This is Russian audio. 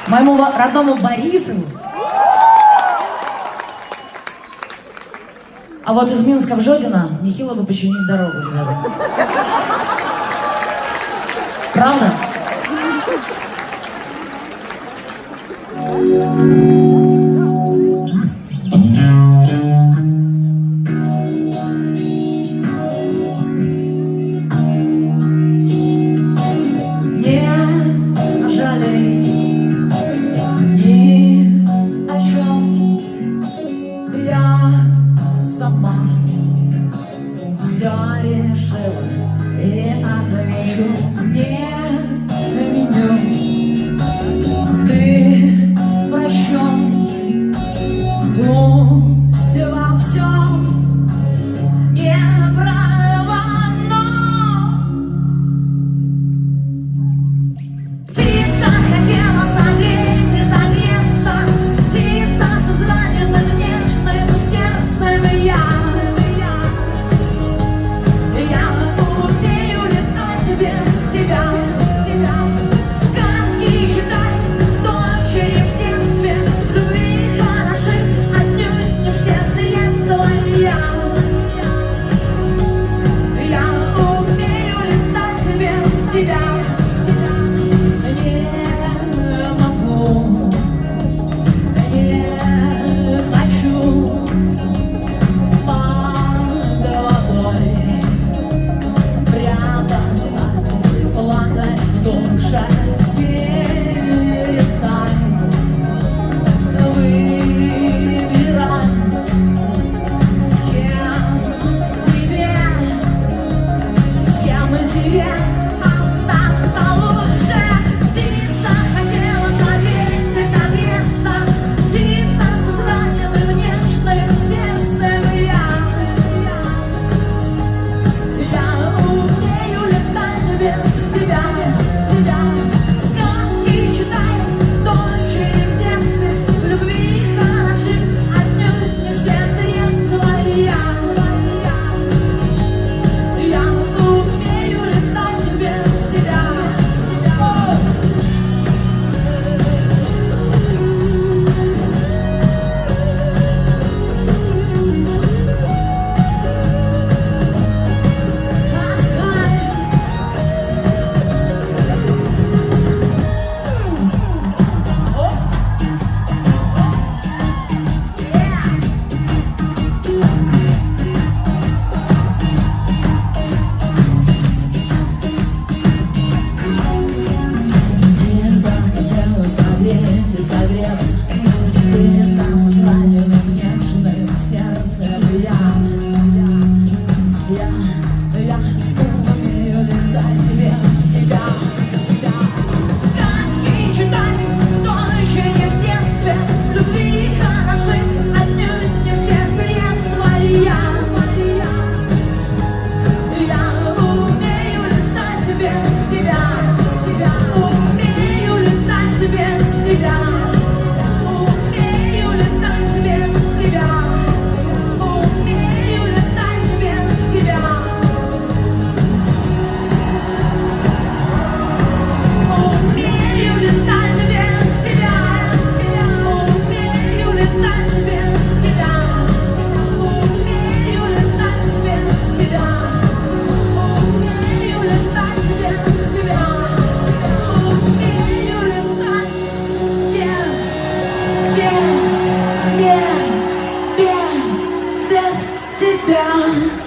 моему родному Борису. А вот из Минска в Жодино нехило бы починить дорогу, ребята. Правда? Все решила и отвечу не меню. Ты прощен, пусть во всем не права, но птица хотела согреть и согреться, птица со зраненным нежным сердцем. Я умею летать без тебя, сказки читать, дочери в детстве, любви хороши, отнюдь не все средства. Я умею летать без тебя, не могу, не хочу под водой плакать в душе, перестань выбирать, с кем тебе остаться лучше. Птица хотела согреть и согреться, птица со зраненным нежным сердцем. Я умею летать без тебя, сказки читай, дочери в детстве, любви хороши, отнюдь не все средства. Я умею летать без тебя. Согреть и согреться, птица со зраненным нежным сердцем. Я умею летать без тебя, сказки читай, дочери в детстве, любви хороши, отнюдь не все средства. Я умею летать без тебя, умею летать без тебя, умею летать без тебя, умею летать без тебя, умею летать без тебя, умею летать без тебя, умею летать без тебя, умею летать без тебя. Без тебя.